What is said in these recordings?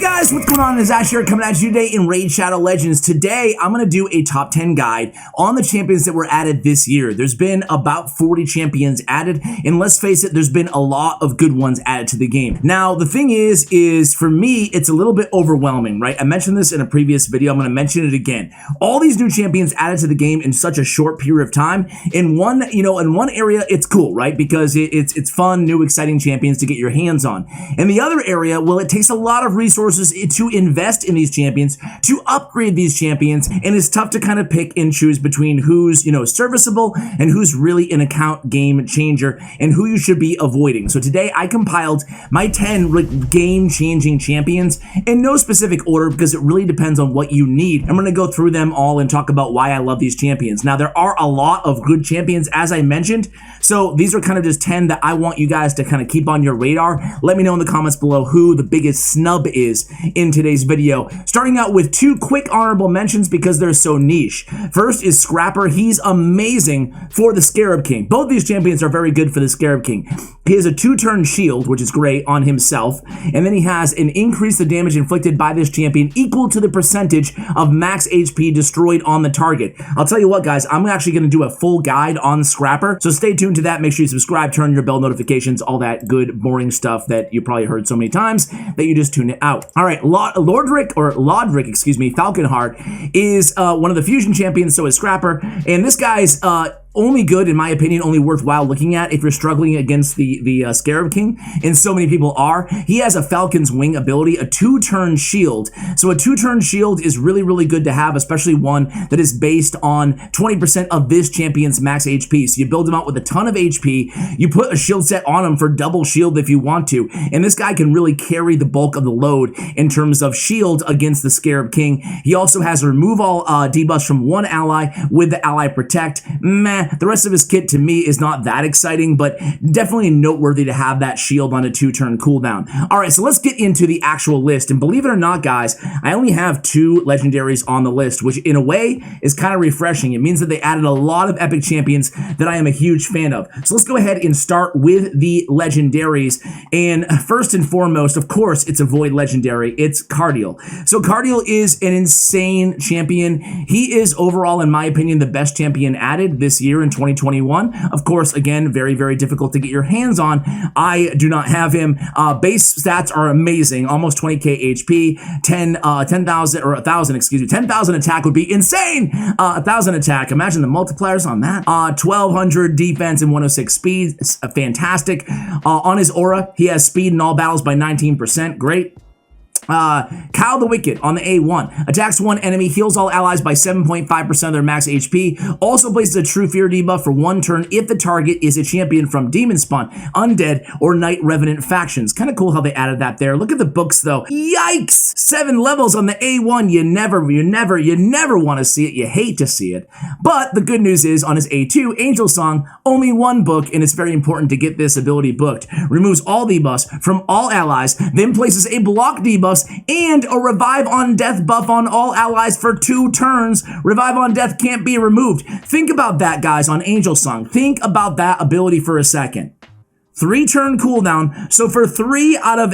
Guys, what's going on? It's Ash here coming at you today in Raid Shadow Legends. Today, I'm going to do a top 10 guide on the champions that were added this year. There's been about 40 champions added, and let's face it, there's been a lot of good ones added to the game. Now, the thing is for me, it's a little bit overwhelming, right? I mentioned this in a previous video. I'm going to mention it again. All these new champions added to the game in such a short period of time. In one area, it's cool, right? Because it's fun, new, exciting champions to get your hands on. In the other area, well, it takes a lot of resources to invest in these champions, to upgrade these champions, and it's tough to kind of pick and choose between who's, serviceable and who's really an account game changer and who you should be avoiding. So today I compiled my 10 game-changing champions in no specific order because it really depends on what you need. I'm going to go through them all and talk about why I love these champions. Now, there are a lot of good champions, as I mentioned, so these are kind of just 10 that I want you guys to kind of keep on your radar. Let me know in the comments below who the biggest snub is in today's video. Starting out with two quick honorable mentions because they're so niche. First is Scrapper. He's amazing for the Scarab King. Both these champions are very good for the Scarab King. He has a 2-turn shield, which is great, on himself, and then he has an increase the damage inflicted by this champion equal to the percentage of max HP destroyed on the target. I'll tell you what, guys, I'm actually going to do a full guide on Scrapper, so stay tuned to that. Make sure you subscribe, turn your bell notifications, all that good, boring stuff that you probably heard so many times that you just tune it out. All right, Lodric, Falconheart is one of the fusion champions, so is Scrapper, and this guy's only good, in my opinion, only worthwhile looking at if you're struggling against the Scarab King, and so many people are. He has a Falcon's Wing ability, a 2-turn shield. So a 2-turn shield is really, really good to have, especially one that is based on 20% of this champion's max HP. So you build him out with a ton of HP, you put a shield set on him for double shield if you want to, and this guy can really carry the bulk of the load in terms of shield against the Scarab King. He also has remove all debuffs from one ally with the ally protect. The rest of his kit to me is not that exciting, but definitely noteworthy to have that shield on a 2-turn cooldown. All right, so let's get into the actual list. And believe it or not, guys, I only have 2 legendaries on the list, which in a way is kind of refreshing. It means that they added a lot of epic champions that I am a huge fan of. So let's go ahead and start with the legendaries. And first and foremost, of course, it's a void legendary. It's Cardiel. So Cardiel is an insane champion. He is overall, in my opinion, the best champion added this year in 2021. Of course, again, very, very difficult to get your hands on. I do not have him. Base stats are amazing. Almost 20k HP, 10,000 attack would be insane. 1,000 attack. Imagine the multipliers on that. 1,200 defense and 106 speed. Fantastic. On his aura, he has speed in all battles by 19%. Great. Cow the Wicked on the A1. Attacks one enemy, heals all allies by 7.5% of their max HP. Also places a True Fear debuff for 1 turn if the target is a champion from Demon Spawn, Undead, or Night Revenant factions. Kind of cool how they added that there. Look at the books though. Yikes! 7 levels on the A1. You never want to see it. You hate to see it. But the good news is on his A2, Angelsong, only 1 book, and it's very important to get this ability booked. Removes all debuffs from all allies, then places a block debuff and a Revive on Death buff on all allies for 2 turns. Revive on Death can't be removed. Think about that, guys, on Angelsong. Think about that ability for a second. 3-turn cooldown, so for 2 out of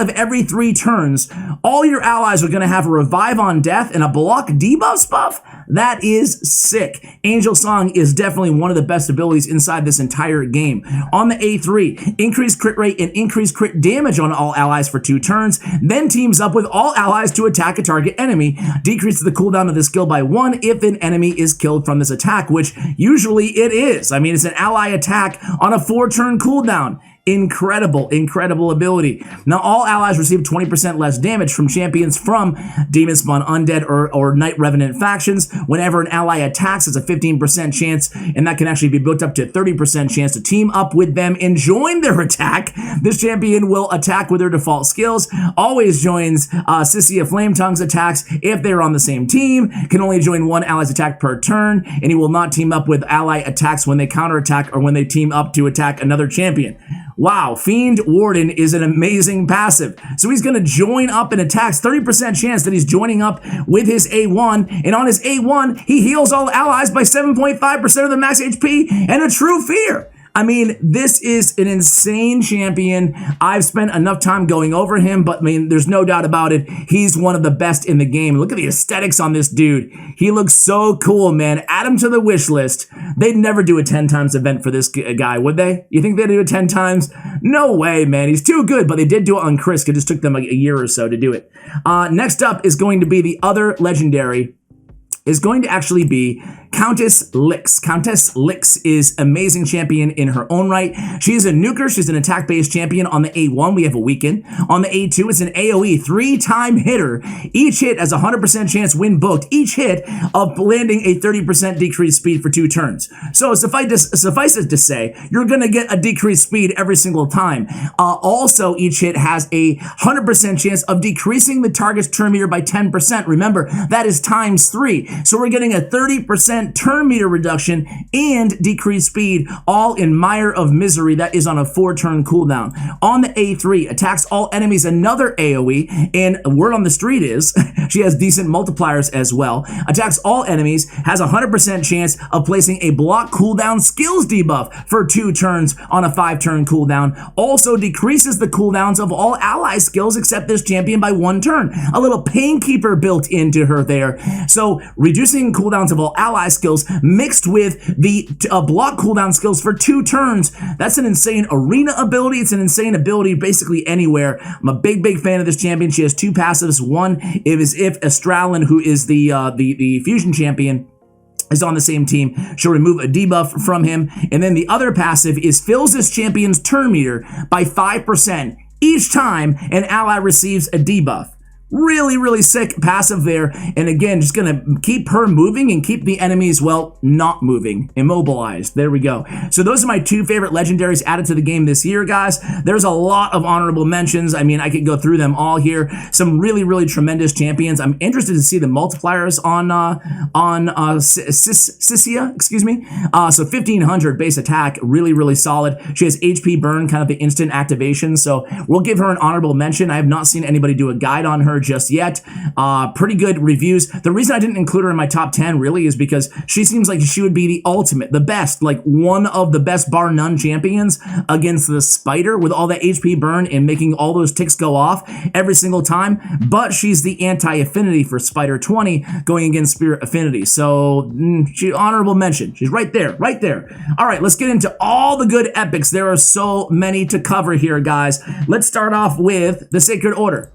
every 3 turns, all your allies are going to have a Revive on Death and a block debuffs buff. That is sick. Angelsong is definitely one of the best abilities inside this entire game. On the A3, increased crit rate and increased crit damage on all allies for 2 turns, then teams up with all allies to attack a target enemy. Decreases the cooldown of the skill by 1 if an enemy is killed from this attack, which usually it is. I mean, it's an ally attack on a 4-turn cooldown. Incredible, incredible ability. Now, all allies receive 20% less damage from champions from Demon Spawn, Undead, or Night Revenant factions. Whenever an ally attacks, it's a 15% chance, and that can actually be built up to 30% chance to team up with them and join their attack. This champion will attack with their default skills, always joins Sissia Flametongue's attacks if they're on the same team, can only join 1 ally's attack per turn, and he will not team up with ally attacks when they counterattack or when they team up to attack another champion. Wow, Fiend Warden is an amazing passive. So he's going to join up and attacks, 30% chance that he's joining up with his A1, and on his A1, he heals all allies by 7.5% of their max HP and a True Fear. I mean, this is an insane champion. I've spent enough time going over him, but I mean, there's no doubt about it. He's one of the best in the game. Look at the aesthetics on this dude. He looks so cool, man. Add him to the wish list. They'd never do a 10 times event for this guy, would they? You think they'd do it 10 times? No way, man. He's too good, but they did do it on Chris. It just took them like a year or so to do it. Next up is going to be the other legendary, is going to actually be Countess Lix. Countess Lix is amazing champion in her own right. She is a nuker. She's an attack-based champion. On the A1, we have a weaken. On the A2, it's an AoE 3-time hitter. Each hit has a 100% chance when booked. Each hit of landing a 30% decreased speed for 2 turns. So suffice it to say, you're going to get a decreased speed every single time. Also, each hit has a 100% chance of decreasing the target's turn meter by 10%. Remember, that is times 3. So we're getting a 30% turn meter reduction and decreased speed, all in Mire of Misery. That is on a 4-turn cooldown. On the A3, attacks all enemies, another AoE, and word on the street is she has decent multipliers as well. Attacks all enemies, has a 100% chance of placing a block cooldown skills debuff for 2 turns on a 5-turn cooldown. Also decreases the cooldowns of all ally skills except this champion by 1 turn. A little Painkeeper built into her there. So reducing cooldowns of all ally skills mixed with the block cooldown skills for 2 turns. That's an insane arena ability. It's an insane ability basically anywhere. I'm a big fan of this champion. She has 2 passives. One is if Astralin, who is the fusion champion, is on the same team, she'll remove a debuff from him. And then the other passive is fills this champion's turn meter by 5% each time an ally receives a debuff. Really sick passive there. And again, just gonna keep her moving and keep the enemies, well, not moving, immobilized. There we go. So those are my 2 favorite legendaries added to the game this year, guys. There's a lot of honorable mentions. I mean, I could go through them all here. Some really tremendous champions. I'm interested to see the multipliers on Sissia, excuse me. So 1500 base attack, really solid. She has HP burn, kind of the instant activation. So we'll give her an honorable mention. I have not seen anybody do a guide on her just yet. Pretty good reviews. The reason I didn't include her in my top 10 really is because she seems like she would be the ultimate, the best, like one of the best bar none champions against the Spider with all that HP burn and making all those ticks go off every single time. But she's the anti-affinity for Spider 20 going against Spirit Affinity. So she honorable mention. She's right there. All right, let's get into all the good epics. There are so many to cover here, guys. Let's start off with the Sacred Order.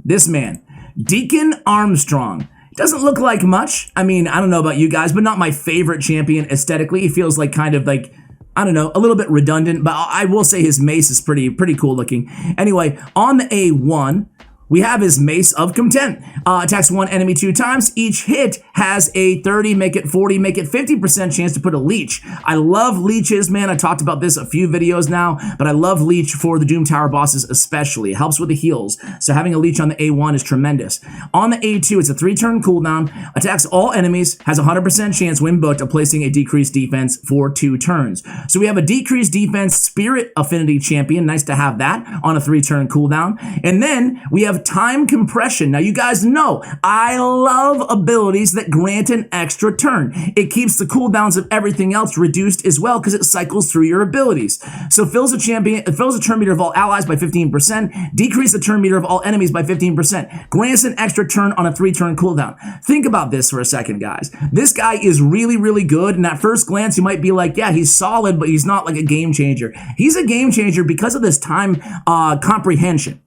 This man, Deacon Armstrong. Doesn't look like much. I mean, I don't know about you guys, but not my favorite champion aesthetically. He feels like kind of like, I don't know, a little bit redundant, but I will say his mace is pretty cool looking. Anyway, on the A1, we have his Mace of Contempt. Attacks 1 enemy 2 times. Each hit has a 30, make it 40, make it 50% chance to put a leech. I love leeches, man. I talked about this a few videos now, but I love leech for the Doom Tower bosses especially. It helps with the heals. So having a leech on the A1 is tremendous. On the A2, it's a 3-turn cooldown. Attacks all enemies. Has a 100% chance when booked of placing a decreased defense for 2 turns. So we have a decreased defense Spirit Affinity champion. Nice to have that on a 3-turn cooldown. And then we have time compression. Now you guys know I love abilities that grant an extra turn. It keeps the cooldowns of everything else reduced as well because it cycles through your abilities. So fills the turn meter of all allies by 15%, decrease the turn meter of all enemies by 15%, grants an extra turn on a 3-turn cooldown. Think about this for a second, guys. This guy is really good, and at first glance you might be like, yeah, he's solid, but he's not like a game changer. He's a game changer because of this time comprehension.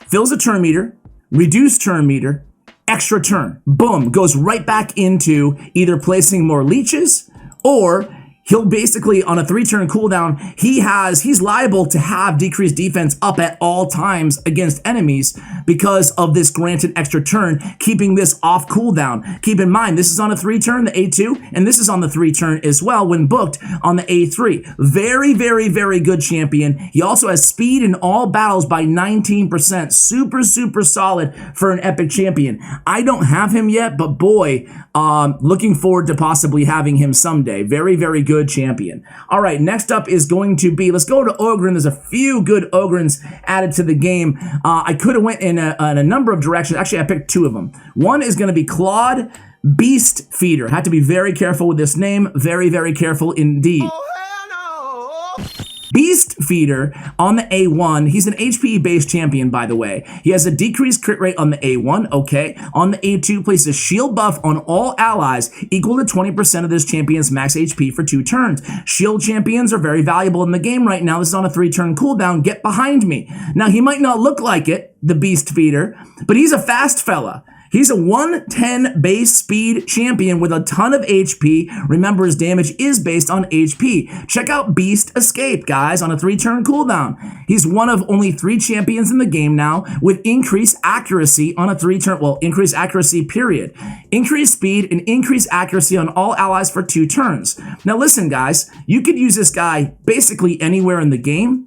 Fills a turn meter, reduced turn meter, extra turn. Boom, goes right back into either placing more leeches or he'll basically, on a 3-turn cooldown, he's liable to have decreased defense up at all times against enemies because of this granted extra turn, keeping this off cooldown. Keep in mind, this is on a 3-turn, the A2, and this is on the 3-turn as well when booked on the A3. Very good champion. He also has speed in all battles by 19%. Super solid for an epic champion. I don't have him yet, but boy, looking forward to possibly having him someday. Very good champion. All right, next up is going to be, let's go to Ogren. There's a few good Ogrens added to the game. I could have went in a number of directions. Actually, I picked 2 of them. One is going to be Claude Beast Feeder. Had to be very careful with this name. Very careful indeed. Beast Feeder on the A1. He's an HPE based champion, by the way. He has a decreased crit rate on the A1, okay. On the A2, places shield buff on all allies equal to 20% of this champion's max HP for 2 turns. Shield champions are very valuable in the game right now. This is on a 3-turn cooldown. Get behind me. Now, he might not look like it, the Beast Feeder, but he's a fast fella. He's a 110 base speed champion with a ton of HP. Remember, his damage is based on HP. Check out Beast Escape, guys, on a 3-turn cooldown. He's one of only 3 champions in the game now with increased accuracy on a 3-turn, well, increased accuracy, period. Increased speed and increased accuracy on all allies for 2 turns. Now listen, guys, you could use this guy basically anywhere in the game,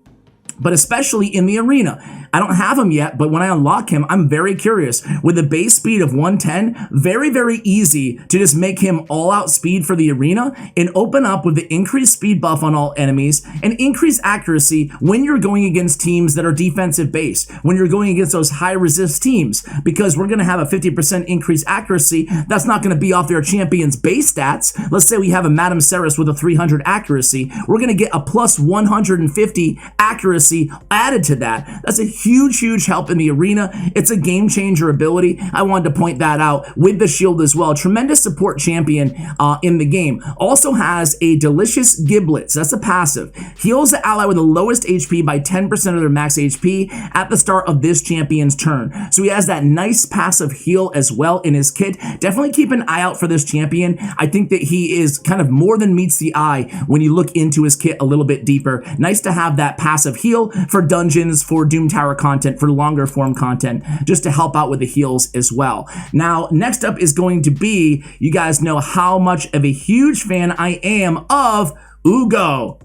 but especially in the arena. I don't have him yet, but when I unlock him, I'm very curious. With a base speed of 110, very, very easy to just make him all-out speed for the arena and open up with the increased speed buff on all enemies and increased accuracy when you're going against teams that are defensive based, when you're going against those high-resist teams, because we're going to have a 50% increased accuracy. That's not going to be off their champion's base stats. Let's say we have a Madame Ceres with a 300 accuracy. We're going to get a plus 150 accuracy added to that. That's a huge help in the arena. It's a game changer ability. I wanted to point that out with the shield as well. Tremendous support champion in the game. Also has a delicious giblets. That's a passive. Heals the ally with the lowest HP by 10% of their max HP at the start of this champion's turn. So he has that nice passive heal as well in his kit. Definitely keep an eye out for this champion. I think that he is kind of more than meets the eye when you look into his kit a little bit deeper. Nice to have that passive heal for dungeons, for Doom Tower content, for longer form content, just to help out with the heals as well. Now, next up is going to be, you guys know how much of a huge fan I am of Ugo.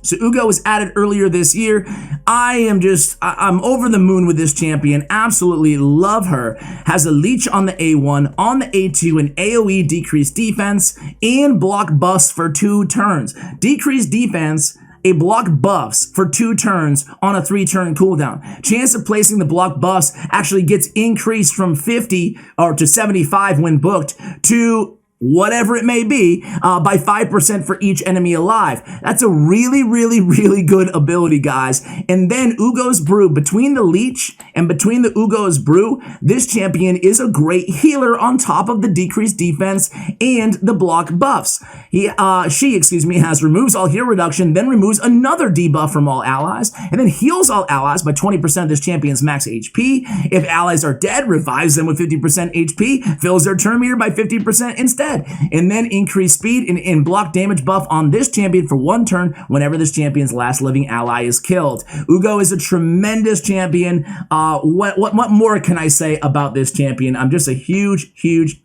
So Ugo was added earlier this year. I'm over the moon with this champion. Absolutely love her. Has a leech on the A1, on the A2, and AoE decreased defense and block buffs for 2 turns. Decreased defense, a block buffs for 2 turns on a 3-turn cooldown. Chance of placing the block buffs actually gets increased from 50 or to 75 when booked to whatever it may be, by 5% for each enemy alive. That's a really good ability, guys. And then Ugo's Brew, between the Leech and between the Ugo's Brew, this champion is a great healer on top of the decreased defense and the block buffs. She has removes all heal reduction, then removes another debuff from all allies, and then heals all allies by 20% of this champion's max HP. If allies are dead, revives them with 50% HP, fills their turn meter by 50% instead. And then increase speed and block damage buff on this champion for 1 turn whenever this champion's last living ally is killed. Ugo is a tremendous champion. What more can I say about this champion? I'm just a huge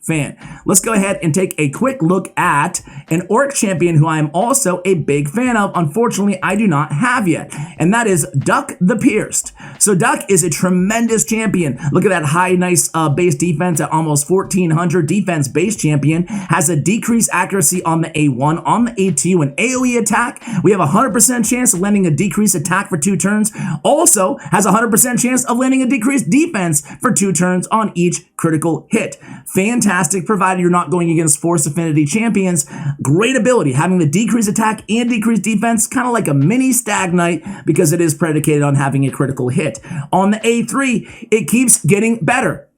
fan. Let's go ahead and take a quick look at an orc champion who I am also a big fan of. Unfortunately, I do not have yet, and that is Duck the Pierced. So Duck is a tremendous champion. Look at that high, nice base defense at almost 1400 defense base champion. Has a decreased accuracy on the A1, on the A2, and AoE attack. We have a 100% chance of landing a decreased attack for 2 turns. Also has a 100% chance of landing a decreased defense for 2 turns on each critical hit. Fantastic, provided you're not going against Force Affinity champions. Great ability, having the decreased attack and decreased defense, kind of like a mini Stag Knight, because it is predicated on having a critical hit. On the A3, it keeps getting better.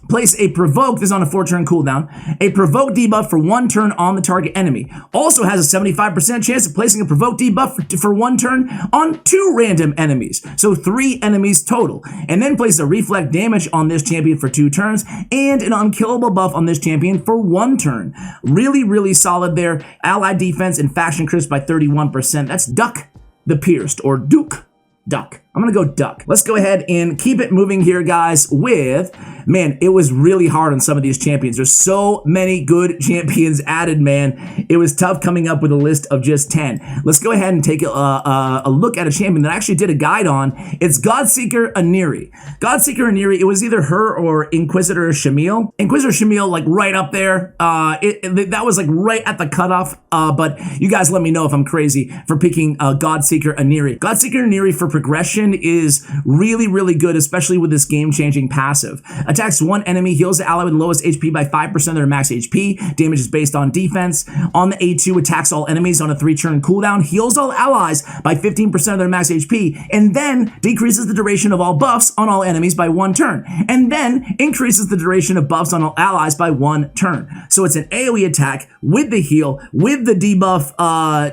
Place a provoke, this is on a 4-turn cooldown, a provoke debuff for 1 turn on the target enemy. Also has a 75% chance of placing a provoke debuff for 1 turn on 2 random enemies. So 3 enemies total. And then place a reflect damage on this champion for 2 turns and an unkillable buff on this champion for 1 turn. Really solid there. Allied defense and faction crisp by 31%. That's Duck the Pierced, or Duke. Duck. I'm gonna go Duck. Let's go ahead and keep it moving here, guys, with, man, it was really hard on some of these champions. There's so many good champions added, man. It was tough coming up with a list of just 10. Let's go ahead and take a look at a champion that I actually did a guide on. It's Godseeker Aniri. Godseeker Aniri, it was either her or Inquisitor Shamil. Inquisitor Shamil, like right up there. That was like right at the cutoff, but you guys let me know if I'm crazy for picking Godseeker Aniri. Godseeker Aniri for progression champion is really, really good, especially with this game-changing passive. Attacks one enemy, heals the ally with the lowest HP by 5% of their max HP. Damage is based on defense. On the A2, attacks all enemies on a 3-turn cooldown, heals all allies by 15% of their max HP, and then decreases the duration of all buffs on all enemies by 1 turn, and then increases the duration of buffs on all allies by 1 turn. So it's an AoE attack with the heal, with the debuff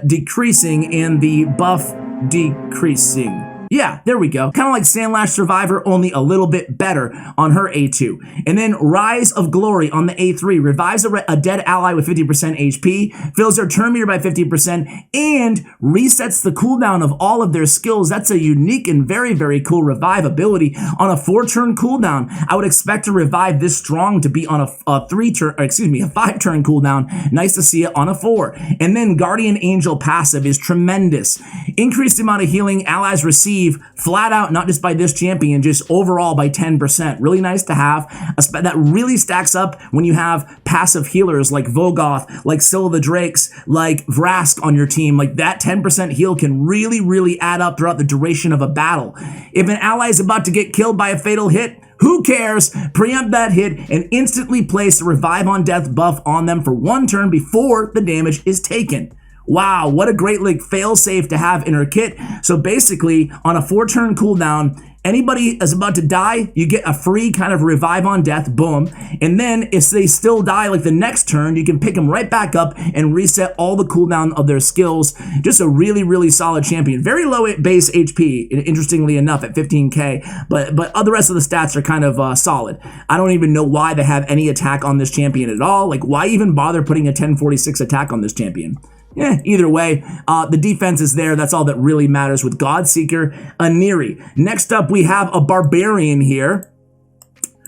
decreasing and the buff decreasing. Yeah, there we go. Kind of like Sandlash Survivor, only a little bit better on her A2. And then Rise of Glory on the A3. Revives a dead ally with 50% HP, fills their turn meter by 50%, and resets the cooldown of all of their skills. That's a unique and very, very cool revive ability on a 4-turn cooldown. I would expect to revive this strong to be on a 5-turn cooldown. Nice to see it on a 4. And then Guardian Angel passive is tremendous. Increased amount of healing allies receive flat out, not just by this champion, just overall by 10%. Really nice to have. That really stacks up when you have passive healers like Vogoth, like Scylla the Drakes, like Vrask on your team. Like that 10% heal can really, really add up throughout the duration of a battle. If an ally is about to get killed by a fatal hit, who cares? Preempt that hit and instantly place the Revive on Death buff on them for 1 turn before the damage is taken. Wow, what a great like fail-safe to have in her kit. So basically, on a 4-turn cooldown, anybody is about to die, you get a free kind of Revive on Death, boom. And then if they still die like the next turn, you can pick them right back up and reset all the cooldown of their skills. Just a really, really solid champion. Very low base HP, interestingly enough, at 15k, but the rest of the stats are kind of solid. I don't even know why they have any attack on this champion at all. Like, why even bother putting a 1046 attack on this champion? Yeah, either way, the defense is there. That's all that really matters with Godseeker, Aniri. Next up, we have a Barbarian here.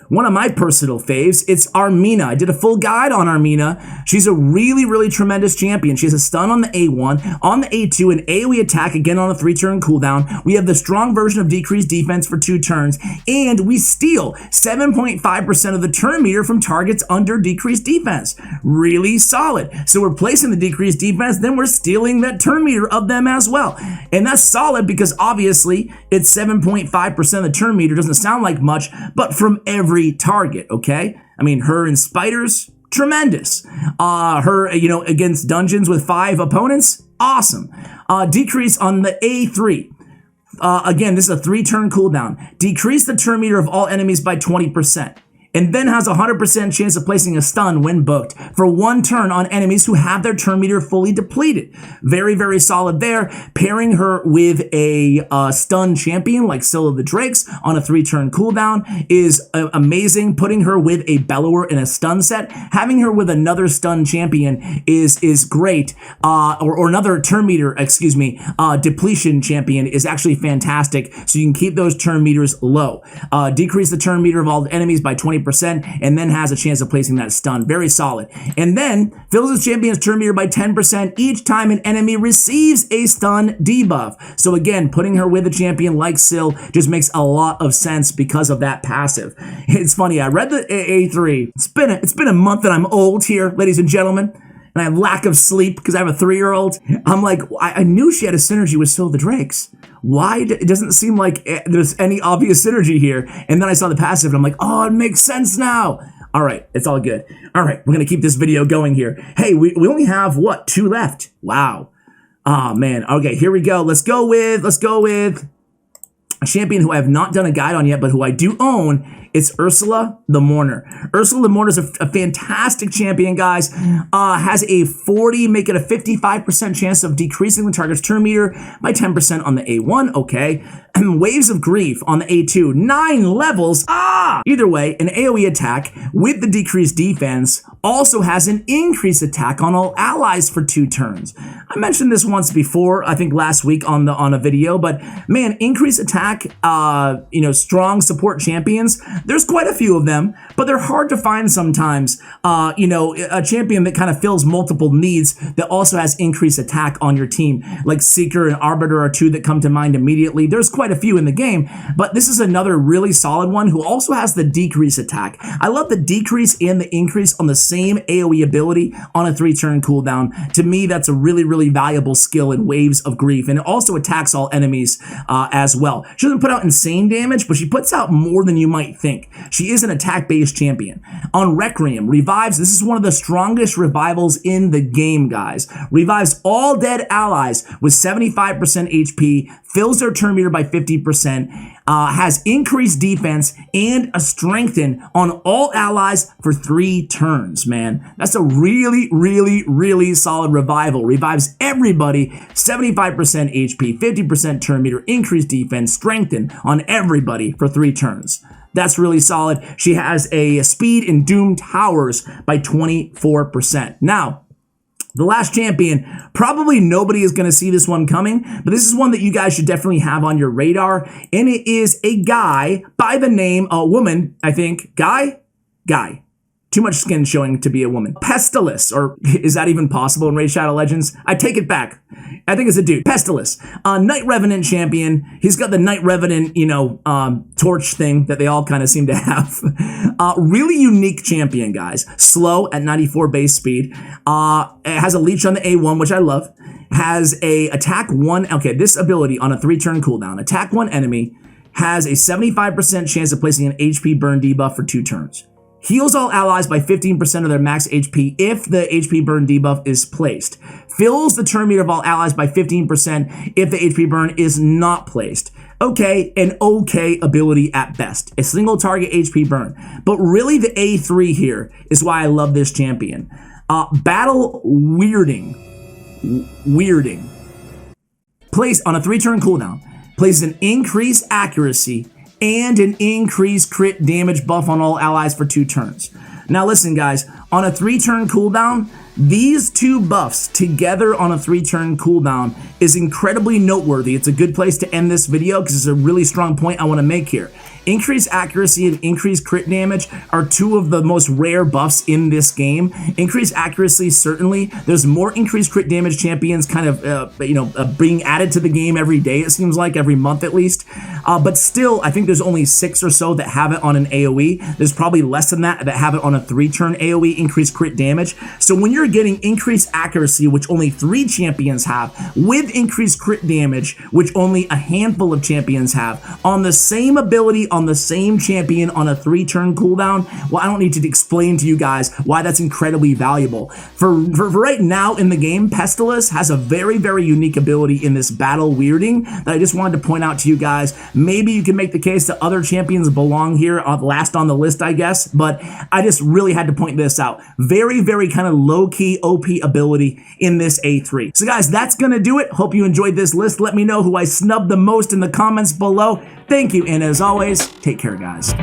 One of my personal faves, it's Armina. I did a full guide on Armina. She's a really, really tremendous champion. She has a stun on the A1, on the A2, an AoE attack, again on a 3-turn cooldown. We have the strong version of decreased defense for 2 turns, and we steal 7.5% of the turn meter from targets under decreased defense. Really solid. So we're placing the decreased defense, then we're stealing that turn meter of them as well. And that's solid because obviously it's 7.5% of the turn meter. Doesn't sound like much, but from every target, okay? I mean, her in spiders, tremendous. Her, against dungeons with 5 opponents, awesome. Decrease on the A3. Again, this is a 3-turn cooldown. Decrease the turn meter of all enemies by 20%. And then has a 100% chance of placing a stun when booked for 1 turn on enemies who have their turn meter fully depleted. Very, very solid there. Pairing her with a stun champion like Scylla the Drakes on a 3-turn cooldown is amazing. Putting her with a Bellower in a stun set, having her with another stun champion is great. Or another turn meter, depletion champion is actually fantastic. So you can keep those turn meters low. Decrease the turn meter of all enemies by 20%, and then has a chance of placing that stun. Very solid. And then fills his champion's turn meter by 10% each time an enemy receives a stun debuff. So again, putting her with a champion like Syl just makes a lot of sense because of that passive. It's funny, I read the A3. It's been a month that I'm old here, ladies and gentlemen, and I have lack of sleep because I have a 3-year-old. I'm like, I knew she had a synergy with Scylla the Drakes. Why? It doesn't seem like there's any obvious synergy here. And then I saw the passive and I'm like, oh, it makes sense now. All right, it's all good. All right, we're going to keep this video going here. Hey, we only have, 2 left? Wow. Oh, man. Okay, here we go. Let's go with a champion who I have not done a guide on yet, but who I do own. It's Ursula the Mourner. Ursula the Mourner is a fantastic champion, guys. Has a 40, make it a 55% chance of decreasing the target's turn meter by 10% on the A1, okay. Waves of Grief on the A2, 9 levels, Either way, an AoE attack with the decreased defense also has an increased attack on all allies for 2 turns. I mentioned this once before, I think last week on a video, but man, increased attack, strong support champions, there's quite a few of them, but they're hard to find sometimes. A champion that kind of fills multiple needs that also has increased attack on your team, like Seeker and Arbiter are 2 that come to mind immediately. There's quite a few in the game, but this is another really solid one who also has the decrease attack. I love the decrease and the increase on the same AoE ability on a 3-turn cooldown. To me, that's a really, really valuable skill in Waves of Grief, and it also attacks all enemies as well. She doesn't put out insane damage, but she puts out more than you might think. She is an attack-based champion. On Requiem, revives, this is one of the strongest revivals in the game, guys. Revives all dead allies with 75% HP, fills their turn meter by 50%, has increased defense and a strengthen on all allies for 3 turns, man. That's a really, really, really solid revival. Revives everybody, 75% HP, 50% turn meter, increased defense, strengthen on everybody for 3 turns. That's really solid. She has a speed in Doom Towers by 24%. Now, the last champion, probably nobody is going to see this one coming, but this is one that you guys should definitely have on your radar, and it is a guy by the name, a woman, I think, Guy. Too much skin showing to be a woman. Pestilus, or is that even possible in Raid Shadow Legends? I take it back. I think it's a dude. Pestilus, Knight Revenant champion. He's got the Knight Revenant, torch thing that they all kind of seem to have. Really unique champion, guys. Slow at 94 base speed. It has a leech on the A1, which I love. Has a attack 1. Okay, this ability on a 3-turn cooldown. Attack 1 enemy. Has a 75% chance of placing an HP burn debuff for 2 turns. Heals all allies by 15% of their max HP if the HP burn debuff is placed. Fills the turn meter of all allies by 15% if the HP burn is not placed. Okay, an okay ability at best. A single target HP burn. But really the A3 here is why I love this champion. Battle Weirding. Place on a 3-turn cooldown. Places an increased accuracy and an increased crit damage buff on all allies for 2 turns. Now listen, guys, on a 3-turn cooldown, these 2 buffs together on a 3-turn cooldown is incredibly noteworthy. It's a good place to end this video because it's a really strong point I want to make here. Increased accuracy and increased crit damage are 2 of the most rare buffs in this game. Increased accuracy, certainly. There's more increased crit damage champions kind of, being added to the game every day, it seems like, every month at least. But still, I think there's only 6 or so that have it on an AoE. There's probably less than that have it on a 3-turn AoE, increased crit damage. So when you're getting increased accuracy, which only 3 champions have, with increased crit damage, which only a handful of champions have, on the same ability, on the same champion on a 3-turn cooldown, well, I don't need to explain to you guys why that's incredibly valuable. For right now in the game, Pestilus has a very, very unique ability in this Battle Weirding that I just wanted to point out to you guys. Maybe you can make the case that other champions belong here, last on the list, I guess, but I just really had to point this out. Very, very kind of low-key OP ability in this A3. So guys, that's gonna do it. Hope you enjoyed this list. Let me know who I snubbed the most in the comments below. Thank you, and as always, take care, guys.